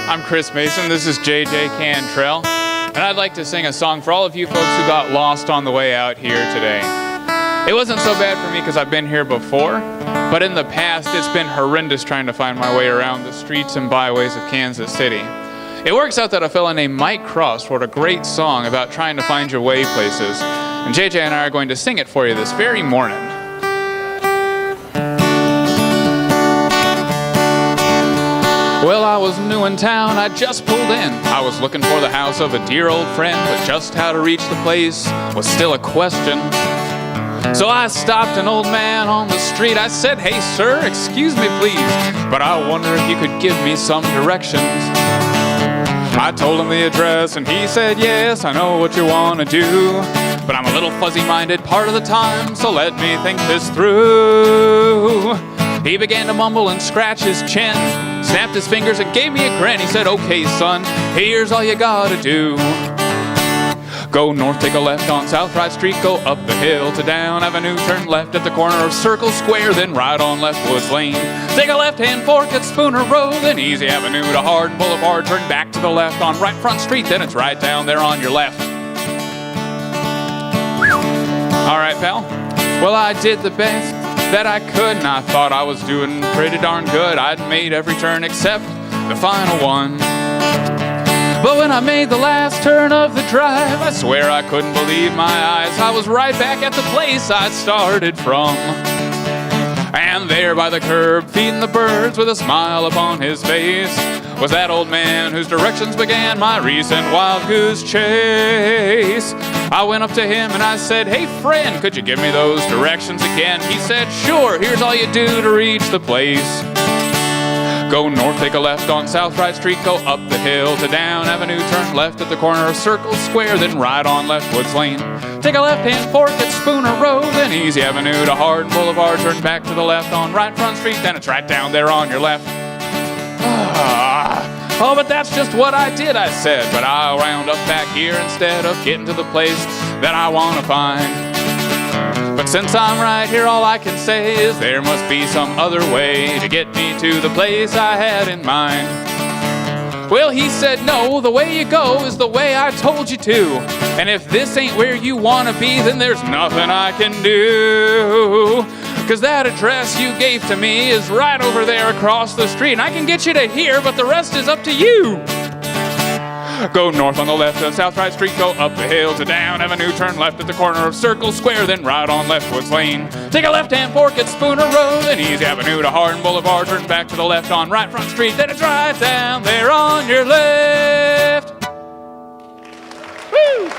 I'm Chris Mason. This is JJ Cantrell. And I'd like to sing a song for all of you folks who got lost on the way out here today. It wasn't so bad for me because I've been here before, but in the past it's been horrendous trying to find my way around the streets and byways of Kansas City. It works out that a fella named Mike Cross wrote a great song about trying to find your way places, and JJ and I are going to sing it for you this very morning. Well, I was new in town, I just pulled in. I was looking for the house of a dear old friend, but just how to reach the place was still a question. So I stopped an old man on the street. I said, "Hey sir, excuse me please, but I wonder if you could give me some directions." I told him the address and he said, "Yes, I know what you want to do, but I'm a little fuzzy-minded part of the time, so let me think this through." He began to mumble and scratch his chin, snapped his fingers and gave me a grin. He said, "Okay, son, here's all you gotta do. Go north, take a left on South Right Street, go up the hill to Down Avenue, turn left at the corner of Circle Square, then right on Left Woods Lane. Take a left-hand fork at Spooner Road, then Easy Avenue to Hardin Boulevard, turn back to the left on Right Front Street, then it's right down there on your left." All right, pal. Well, I did the best that I could, and I thought I was doing pretty darn good. I'd made every turn except the final one. But when I made the last turn of the drive, I swear I couldn't believe my eyes. I was right back at the place I'd started from. And there by the curb, feeding the birds with a smile upon his face, was that old man whose directions began my recent wild goose chase. I went up to him and I said, "Hey friend, could you give me those directions again?" He said, "Sure, here's all you do to reach the place. Go north, take a left on South Right Street, go up the hill to Down Avenue, turn left at the corner of Circle Square, then right on Left Woods Lane. Take a left-hand fork at Spooner Road, then Easy Avenue to Hardin Boulevard, turn back to the left on Right Front Street, then it's right down there on your left." "Oh, but that's just what I did," I said, "but I'll round up back here instead of getting to the place that I want to find. But since I'm right here, all I can say is there must be some other way to get me to the place I had in mind." Well, he said, "No, the way you go is the way I told you to. And if this ain't where you want to be, then there's nothing I can do. 'Cause that address you gave to me is right over there across the street. And I can get you to here, but the rest is up to you. Go north on the left on South Right Street, go up the hill to Down Avenue, turn left at the corner of Circle Square, then right on Left Woods Lane. Take a left-hand fork at Spooner Road, then Easy Avenue to Hardin Boulevard, turn back to the left on Right Front Street, then it's right down there on your left." Woo!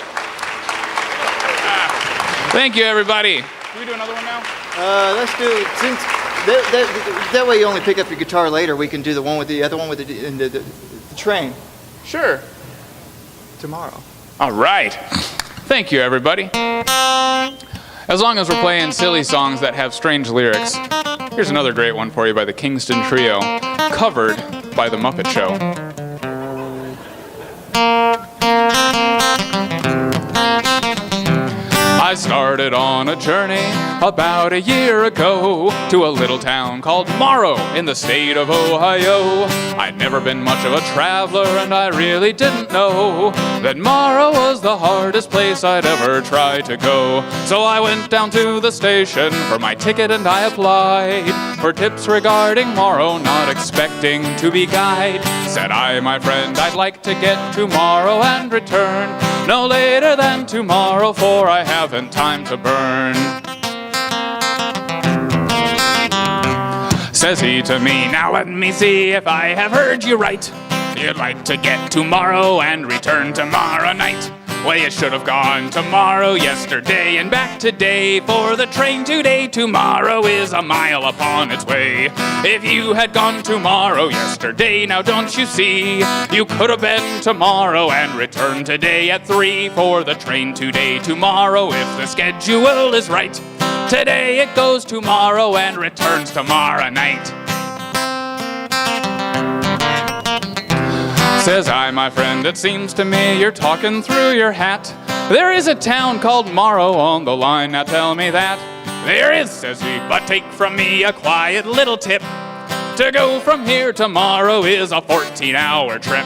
Thank you, everybody. Can we do another one now? Let's do, since that way you only pick up your guitar later, we can do the one with the other one with the train. Sure. Tomorrow. All right. Thank you, everybody. As long as we're playing silly songs that have strange lyrics, here's another great one for you by the Kingston Trio, covered by The Muppet Show. I started on a journey about a year ago to a little town called Morrow in the state of Ohio. I'd never been much of a traveler and I really didn't know that Morrow was the hardest place I'd ever tried to go. So I went down to the station for my ticket and I applied for tips regarding Morrow, not expecting to be guide. Said I, my friend, I'd like to get to Morrow and return no later than tomorrow, for I haven't time to burn. Says he to me, "Now let me see if I have heard you right. You'd like to get tomorrow and return tomorrow night. Well, you should have gone tomorrow, yesterday, and back today, for the train today, tomorrow is a mile upon its way. If you had gone tomorrow, yesterday, now don't you see, you could have been tomorrow and returned today at 3, for the train today, tomorrow, if the schedule is right. Today it goes tomorrow and returns tomorrow night." Says I, my friend, "It seems to me you're talking through your hat. There is a town called Morrow on the line, now tell me that." "There is," says he, "but take from me a quiet little tip. To go from here tomorrow is a 14-hour trip.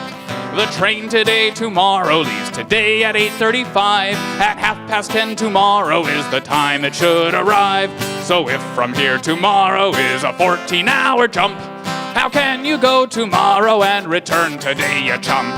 The train today, tomorrow leaves today at 8:35. At 10:30 tomorrow is the time it should arrive. So if from here tomorrow is a 14-hour jump, how can you go tomorrow and return today, you chump?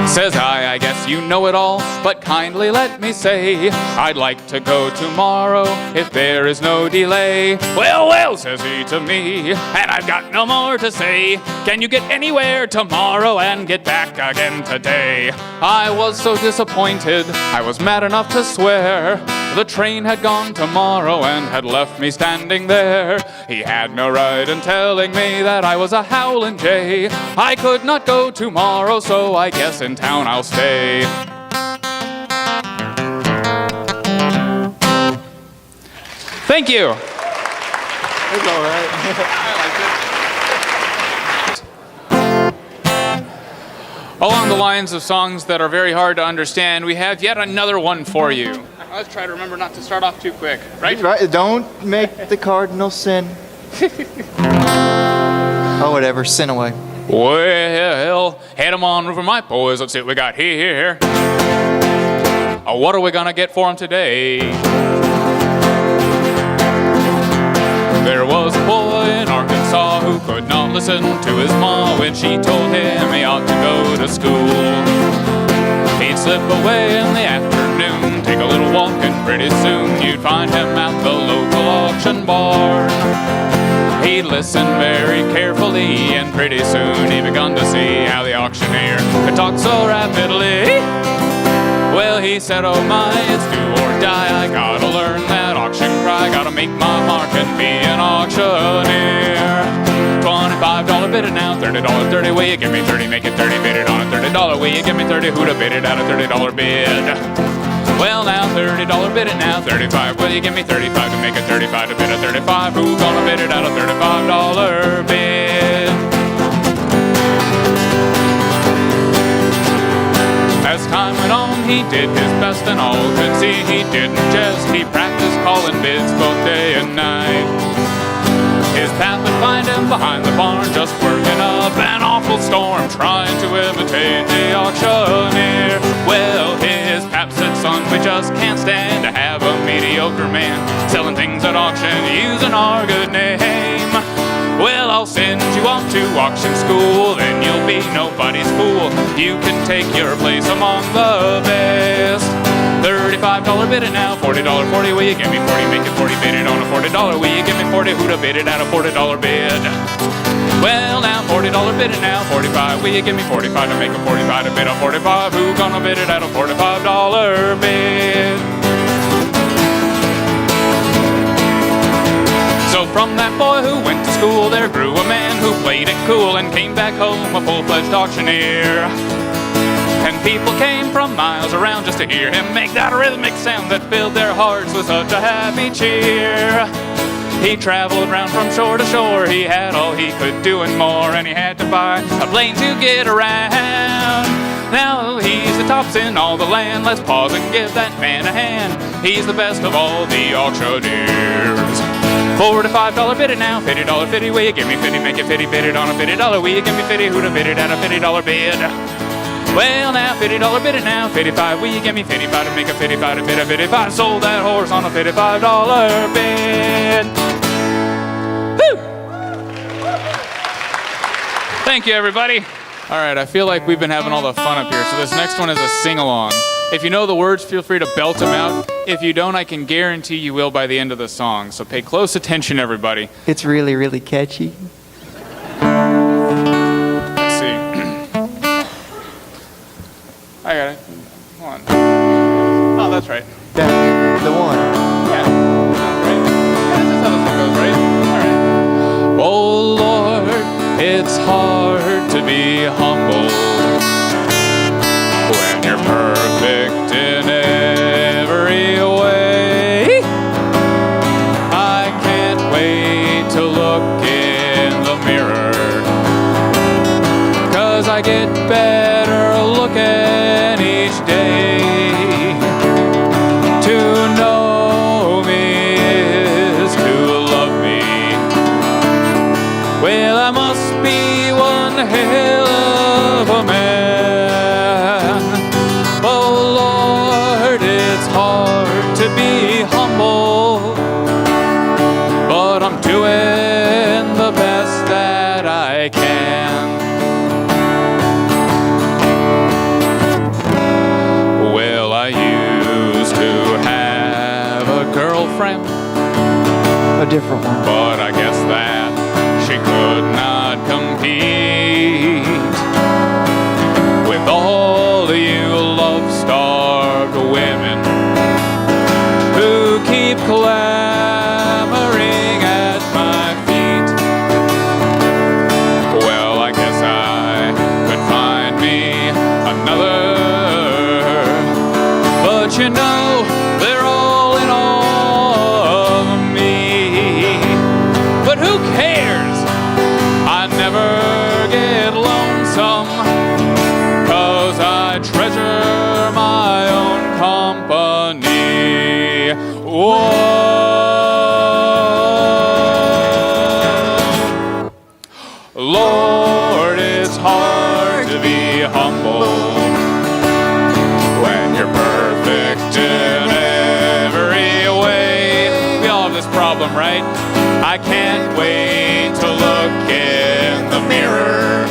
Says I guess you know it all, but kindly let me say, I'd like to go tomorrow if there is no delay. Well, well, says he to me, and I've got no more to say. Can you get anywhere tomorrow and get back again today? I was so disappointed, I was mad enough to swear. The train had gone tomorrow and had left me standing there. He had no right in telling me that I was a howlin' jay. I could not go tomorrow, so I guess in town I'll stay. Thank you. It's all right. Along the lines of songs that are very hard to understand, we have yet another one for you. Let's try to remember not to start off too quick, right? Right. Don't make the cardinal sin. Oh, whatever. Sin away. Well, head 'em on over, my boys. Let's see what we got here. What are we gonna get for 'em today? There was a boy in Arkansas who could not listen to his ma when she told him he ought to go to school. He'd slip away in the afternoon, take a little walk, and pretty soon you'd find him at the local auction barn. He'd listen very carefully, and pretty soon he begun to see how the auctioneer could talk so rapidly. Well, he said, oh my, it's do or die, I gotta learn that auction cry, gotta make my mark and be an auctioneer. $25 bid it now, $30, 30, will you give me 30, make it 30, bid it on a $30, will you give me 30, who'da bid it at a $30 bid? Well now, $30 bid it now, 35, will you give me 35 to make it 35 to bid a 35, who gonna bid it at a $35 bid? As time went on, he did his best, and all could see he didn't jest. He practiced calling bids both day and night. His pap would find him behind the barn, just working up an awful storm, trying to imitate the auctioneer. Well, his pap said, son, we just can't stand to have a mediocre man selling things at auction using our good name. Well, I'll send you off to auction school, then you'll be nobody's fool. You can take your place among the best. $35 bid it now, $40, 40, will you give me 40, make it 40, bid it on a $40, will you give me 40, who'da bid it at a $40 bid? Well now, $40 bid it now, 45, will you give me 45 to make a 45 to bid a 45, who gonna bid it at a $45 bid? So from that boy who went to school, there grew a man who played it cool and came back home a full-fledged auctioneer. And people came from miles around just to hear him make that rhythmic sound that filled their hearts with such a happy cheer. He traveled round from shore to shore, he had all he could do and more, and he had to buy a plane to get around. Now he's the tops in all the land, let's pause and give that man a hand. He's the best of all the auctioneers. $45 bid it now, $50, 50, will you give me 50, make it 50, bid it on a $50, will you give me 50, who'da bid it at a $50 bid? Well now, $50 bid it now, 55, will you give me 55 to make a 55 to bid a 55, sold that horse on a $55 bid. Woo! Thank you, everybody. All right, I feel like we've been having all the fun up here, so this next one is a sing-along. If you know the words, feel free to belt them out. If you don't, I can guarantee you will by the end of the song. So pay close attention, everybody. It's really, really catchy. Let's see. I got it. Hold on. Oh, that's right. Yeah, the one. Yeah. Right? Yeah, that's how this one goes, right? All right. Oh, Lord, it's hard to be humble when you're perfect in every way. I can't wait to look in the mirror, 'cause I get better looking each day. To know me is to Well, I must be one hell of a man. Oh Lord, it's hard to be humble, but I'm doing the best that I can. Well, I used to have a girlfriend, A different one. but I guess that she could not compete with all you love-starved women who keep clamoring at my feet. Well, I guess I could find me another, but you know, they're all in awe of me. But who cares? I never get lonesome, 'cause I treasure my own company. Whoa. Lord, it's hard to be humble when you're perfect in every way. We all have this problem, right? I can't wait to look in the mirror,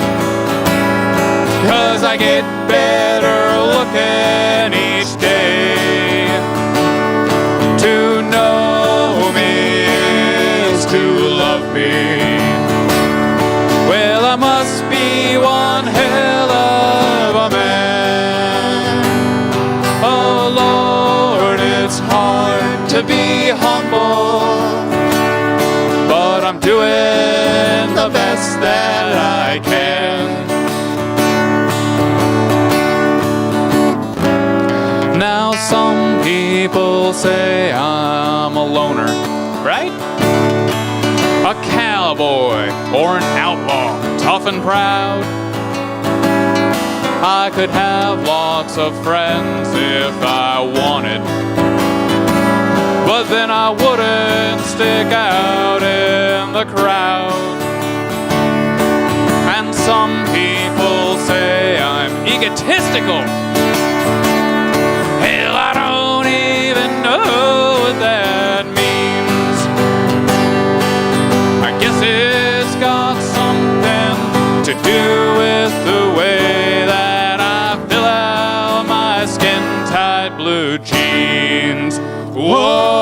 'cause I get better looking each day. To know me is to love me. Well, I must be one hell of a man. Oh Lord, it's hard to be humble, but I'm doing the best that I can. Now some people say I'm a loner, right? A cowboy or an outlaw, tough and proud. I could have lots of friends if I wanted, but then I wouldn't stick out in the crowd. And some people say I'm egotistical. Hell, I don't even know what that means. I guess it's got something to do with the way that I fill out my skin-tight blue jeans. Whoa!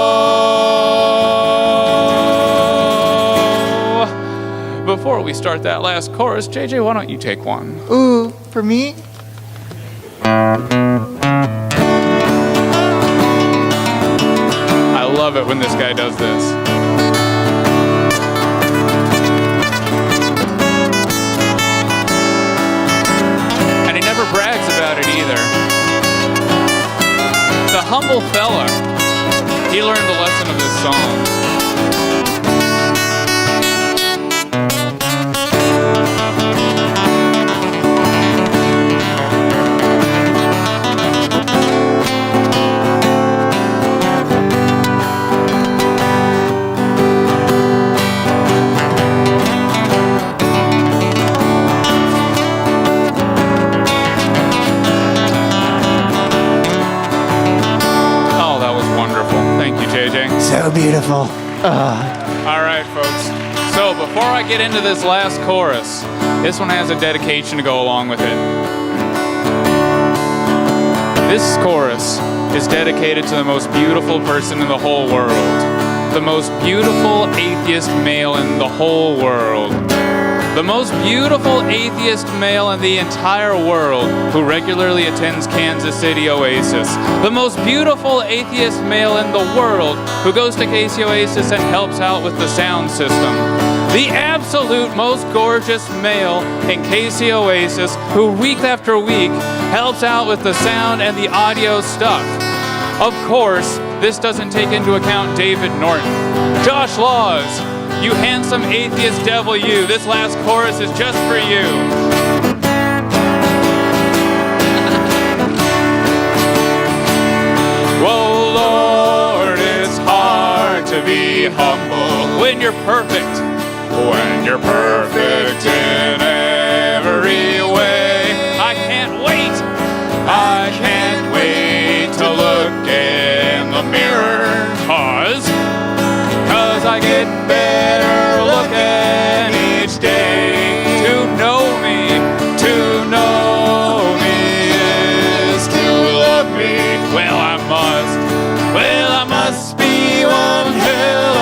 Before we start that last chorus, JJ, why don't you take one? Ooh, for me? I love it when this guy does this. And he never brags about it either. The humble fella. He learned the lesson of this song. So beautiful. All right, folks. So before I get into this last chorus, this one has a dedication to go along with it. This chorus is dedicated to the most beautiful person in the whole world. The most beautiful atheist male in the whole world. The most beautiful atheist male in the entire world who regularly attends Kansas City Oasis. The most beautiful atheist male in the world who goes to KC Oasis and helps out with the sound system. The absolute most gorgeous male in KC Oasis who week after week helps out with the sound and the audio stuff. Of course, this doesn't take into account David Norton. Josh Laws, you handsome atheist devil you, this last chorus is just for you. Oh Lord, it's hard to be humble when you're perfect, when you're perfect in every way. I can't wait to look in the mirror, cause I get better looking each day. To know me is to love me. Well, I must be one hell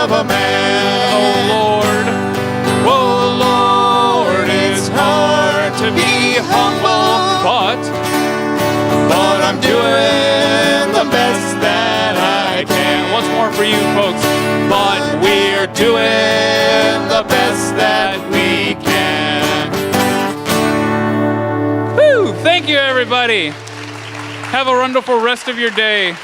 of a man. Oh Lord, it's hard to be humble, but I'm doing the best that I can. Once more for you folks. But we're doing the best that we can. Woo! Thank you, everybody. Have a wonderful rest of your day.